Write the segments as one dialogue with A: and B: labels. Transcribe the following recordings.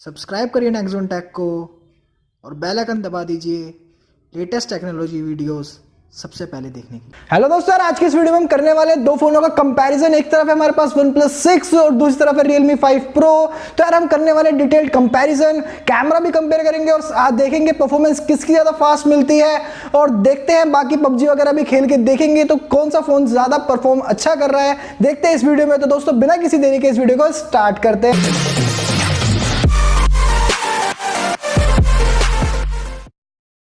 A: Subscribe करिए Nexon take को और बेल आइकन दबा दीजिए लेटेस्ट टेक्नोलॉजी वीडियोस सबसे पहले देखने के लिए।
B: हेलो दोस्तों, आज की इस वीडियो में हम करने वाले दो फोनों का कंपैरिजन। एक तरफ है हमारे पास OnePlus 6 और दूसरी तरफ है Realme 5 Pro। तो यार हम करने वाले डिटेल्ड कंपैरिजन, कैमरा भी कंपेयर करेंगे और देखेंगे परफॉर्मेंस किसकी ज्यादा फास्ट मिलती है और देखते हैं बाकी पबजी वगैरह भी खेल के देखेंगे तो कौन सा फोन ज्यादा परफॉर्म अच्छा कर रहा है, देखते हैं इस वीडियो में। तो दोस्तों बिना किसी देरी के इस वीडियो को स्टार्ट करते हैं।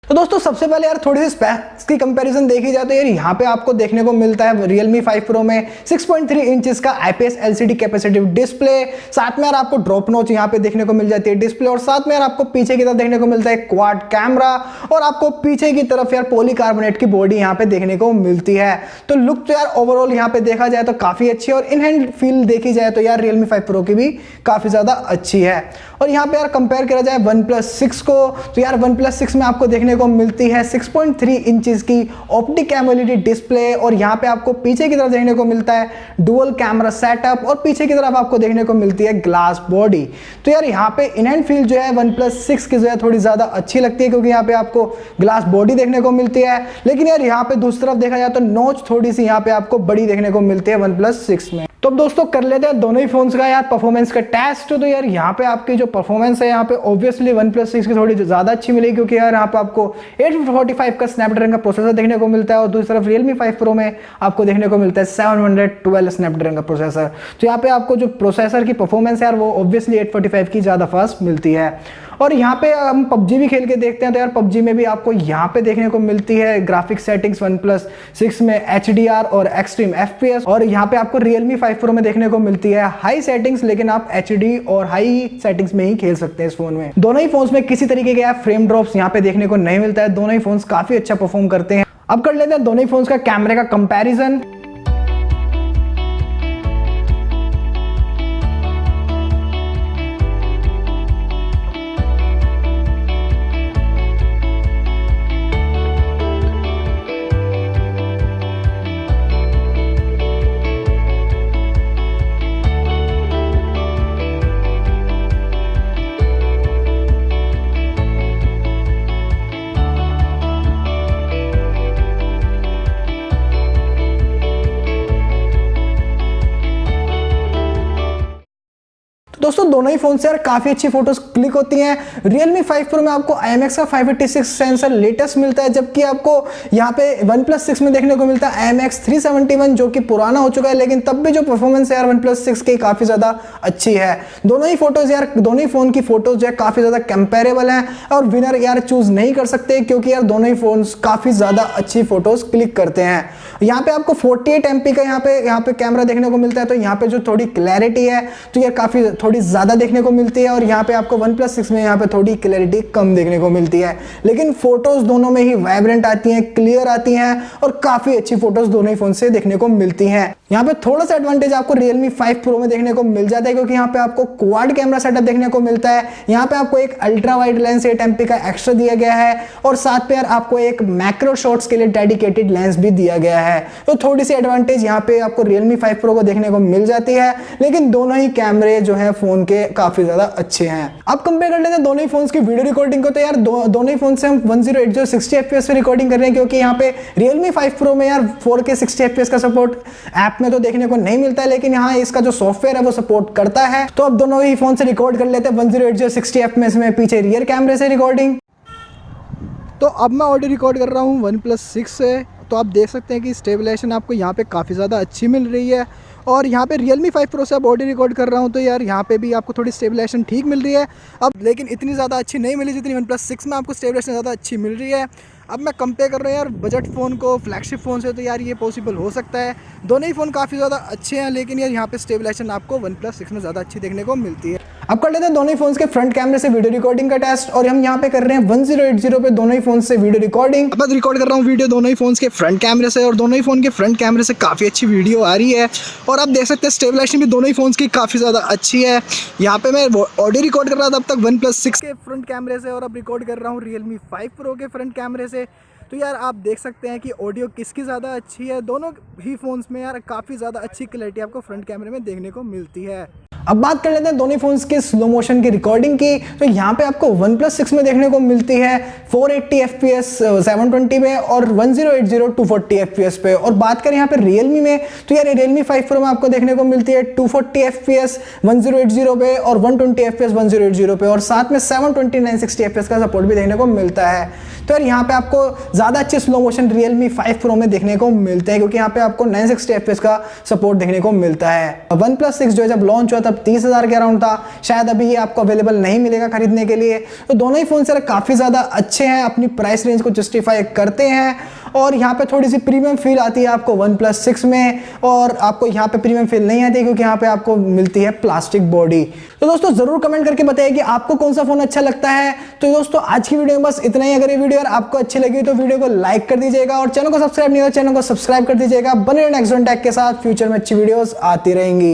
B: तो दोस्तों सबसे पहले यार थोड़ी सी स्पेक्स की कंपैरिजन देखी जाए तो यार यहाँ पे आपको देखने को मिलता है Realme 5 Pro में 6.3 इंचेस का IPS LCD कैपेसिटिव डिस्प्ले, साथ में यार आपको ड्रॉप नॉच यहाँ पे देखने को मिल जाती है डिस्प्ले, और साथ में यार आपको पीछे की तरफ देखने को मिलता है क्वाड कैमरा, और आपको पीछे की तरफ यार पॉलीकार्बोनेट की बॉडी यहाँ पे देखने को मिलती है। तो लुक तो यार ओवरऑल यहाँ पे देखा जाए तो काफी अच्छी है, और इन हैंड फील देखी जाए तो यार Realme 5 Pro की भी काफी ज्यादा अच्छी है। और यहाँ पे यार कंपेयर करा जाए OnePlus 6 को तो यार OnePlus 6 में आपको देखने को मिलती है 6.3 इंचेस की ऑप्टिक एमोलेड डिस्प्ले, और यहाँ पे आपको पीछे की तरफ देखने को मिलता है डुअल कैमरा सेटअप, और पीछे की तरफ आपको देखने को मिलती है ग्लास बॉडी। तो यार यहाँ पे इन हैंड फील जो है OnePlus 6 की जो है थोड़ी ज्यादा अच्छी लगती है, क्योंकि यहाँ पे आपको ग्लास बॉडी देखने को मिलती है। लेकिन यार यहाँ पे दूसरी तरफ देखा जाए तो नोच थोड़ी सी यहाँ पे आपको बड़ी देखने को मिलती है OnePlus 6 में। तो अब दोस्तों कर लेते हैं दोनों ही फोन्स का यार परफॉर्मेंस का टेस्ट। तो यार यहाँ पे आपकी जो परफॉर्मेंस है यहाँ पे ऑब्वियसली OnePlus 6 की थोड़ी ज्यादा अच्छी मिलेगी, क्योंकि यार यहाँ पे आपको 845 का स्नैपड्रैगन का प्रोसेसर देखने को मिलता है, और दूसरी तरफ Realme 5 Pro में आपको देखने को मिलता है 712 स्नैपड्रैगन का प्रोसेसर। तो यहाँ पे आपको जो प्रोसेसर की परफॉर्मेंस है यार वो ऑब्वियसली 845 की ज्यादा फास्ट मिलती है। और यहाँ पे हम पबजी भी खेल के देखते हैं तो यार पबजी में भी आपको यहाँ पे देखने को मिलती है ग्राफिक सेटिंग्स OnePlus 6 में HDR और एक्सट्रीम FPS, और यहाँ पे आपको Realme 5 Pro में देखने को मिलती है हाई सेटिंग्स, लेकिन आप HD और हाई सेटिंग्स में ही खेल सकते हैं इस फोन में। दोनों ही फोन्स में किसी तरीके के फ्रेम ड्रॉप्स यहाँ पे देखने को नहीं मिलता है, दोनों ही फोन्स काफी अच्छा परफॉर्म करते हैं। अब कर लेते हैं दोनों ही फोन्स का कैमरे का कंपैरिजन। दोस्तों दोनों ही फोन से यार काफी अच्छी फोटोज क्लिक होती हैं। Realme 5 Pro में आपको IMX का 586 सेंसर लेटेस्ट मिलता है, जबकि आपको यहाँ पे OnePlus 6 में देखने को मिलता है IMX 371 जो कि पुराना हो चुका है, लेकिन तब भी जो परफॉर्मेंस है यार OnePlus 6 की काफी ज्यादा अच्छी है। दोनों ही फोटोज यार दोनों ही फोन की फोटोज जो है काफी ज्यादा कंपेरेबल है, और विनर यार चूज नहीं कर सकते क्योंकि यार दोनों ही फोन काफी ज्यादा अच्छी फोटोज क्लिक करते हैं। यहाँ पे आपको 48 MP का यहाँ पे कैमरा देखने को मिलता है, तो यहाँ पे जो थोड़ी क्लैरिटी है तो यार काफी थोड़ी ज्यादा देखने को मिलती है, और यहाँ पे आपको OnePlus 6 में यहाँ पे थोड़ी क्लैरिटी कम देखने को मिलती है। लेकिन फोटोज दोनों में ही वाइब्रेंट आती हैं, क्लियर आती हैं, और काफी अच्छी फोटोज दोनों ही फोन से देखने को मिलती हैं। यहाँ पे थोड़ा सा एडवांटेज आपको Realme 5 Pro में देखने को मिल जाता है, क्योंकि यहाँ पे आपको क्वाड कैमरा सेटअप देखने को मिलता है। यहाँ पे आपको एक अल्ट्रा वाइड लेंस 8 MP का एक्स्ट्रा दिया गया है, और साथ में यार आपको एक मैक्रो शॉट्स के लिए डेडिकेटेड लेंस भी दिया गया है। तो थोड़ी सी एडवांटेज यहाँ पे आपको Realme 5 Pro को देखने को मिल जाती है, लेकिन दोनों ही कैमरे जो है फोन के काफी ज्यादा अच्छे हैं। अब कंपेयर कर लेते हैं दोनों ही फोन्स की वीडियो रिकॉर्डिंग को। तो यार दोनों ही फोन से हम 1080 60 FPS पे रिकॉर्डिंग कर रहे हैं, क्योंकि यहाँ पे Realme 5 Pro में यार 4K 60 FPS का सपोर्ट ऐप में तो देखने को नहीं मिलता है, लेकिन यहाँ इसका जो सॉफ्टवेयर है वो सपोर्ट करता है। तो अब दोनों ही फोन से रिकॉर्ड कर लेते हैं 1080 60 FPS में पीछे रियर कैमरे से रिकॉर्डिंग। तो अब मैं ऑडियो रिकॉर्ड कर रहा हूँ OnePlus 6 से, तो आप देख सकते हैं कि स्टेबलाइजेशन आपको यहाँ पे काफ़ी ज़्यादा अच्छी मिल रही है। और यहाँ पे Realme 5 Pro से अब ऑडियो रिकॉर्ड कर रहा हूँ तो यार यहाँ पे भी आपको थोड़ी स्टेबलाइजेशन ठीक मिल रही है, अब लेकिन इतनी ज़्यादा अच्छी नहीं मिली जितनी OnePlus 6 में आपको स्टेबलाइजेशन ज़्यादा अच्छी मिल रही है। अब मैं कंपेयर कर रहा हूँ यार बजट फ़ोन को फ्लैगशिप फ़ोन से, तो यार ये पॉसिबल हो सकता है। दोनों ही फ़ोन काफ़ी ज़्यादा अच्छे हैं, लेकिन यार यहाँ पे स्टेबलाइजेशन आपको OnePlus 6 में ज़्यादा अच्छी देखने को मिलती है। अब कर लेते हैं दोनों ही फोन्स के फ्रंट कैमरे से वीडियो रिकॉर्डिंग का टेस्ट, और हम यहाँ पे कर रहे हैं 1080 पे दोनों ही फोन से वीडियो रिकॉर्डिंग। अब मैं रिकॉर्ड कर रहा हूँ वीडियो दोनों ही फोन्स के फ्रंट कैमरे से, और दोनों ही फोन के फ्रंट कैमरे से काफ़ी अच्छी वीडियो आ रही है, और आप देख सकते हैं स्टेबलाइजेशन भी दोनों ही फोन्स की काफ़ी ज़्यादा अच्छी है। यहाँ पे मैं ऑडियो रिकॉर्ड कर रहा था अब तक OnePlus 6 के फ्रंट कैमरे से, और अब रिकॉर्ड कर रहा हूँ Realme 5 Pro के फ्रंट कैमरे से। तो यार आप देख सकते हैं कि ऑडियो किसकी ज़्यादा अच्छी है। दोनों ही फ़ोन्स में यार काफ़ी ज़्यादा अच्छी क्लैरिटी आपको फ्रंट कैमरे में देखने को मिलती है। अब बात कर लेते हैं दोनों फोन्स के स्लो मोशन की रिकॉर्डिंग की। तो यहाँ पे आपको OnePlus 6 में देखने को मिलती है 480 fps 720 में और 1080 240 fps पे। और बात करें यहाँ पे Realme में, तो यार Realme 5 Pro में आपको देखने को मिलती है 240 fps 1080 पे और 120 fps 1080 पे, और साथ में 720 960 fps का सपोर्ट भी देखने को मिलता है। तो यार यहाँ पे आपको ज़्यादा अच्छे स्लो मोशन Realme 5 Pro में देखने को मिलते हैं, क्योंकि यहाँ पे आपको 960 fps का सपोर्ट देखने को मिलता है। OnePlus 6 जो है जब लॉन्च हुआ तब 30,000 के अराउंड था, शायद अभी ये आपको अवेलेबल नहीं मिलेगा खरीदने के लिए। तो दोनों ही फोन सर काफ़ी ज़्यादा अच्छे हैं, अपनी प्राइस रेंज को जस्टिफाई करते हैं। और यहाँ पे थोड़ी सी प्रीमियम फील आती है आपको OnePlus 6 में, और आपको यहाँ पे प्रीमियम फील नहीं आती क्योंकि यहाँ पे आपको मिलती है प्लास्टिक बॉडी। तो दोस्तों जरूर कमेंट करके बताइए कि आपको कौन सा फोन अच्छा लगता है। तो दोस्तों आज की वीडियो में बस इतना ही। अगर ये वीडियो आपको अच्छी लगी तो वीडियो को लाइक कर दीजिएगा, और चैनल को सब्सक्राइब नहीं हो चैनल को सब्सक्राइब कर दीजिएगा। बने रहिए नेक्स्ट टेक के साथ, फ्यूचर में अच्छी वीडियोस आती रहेंगी।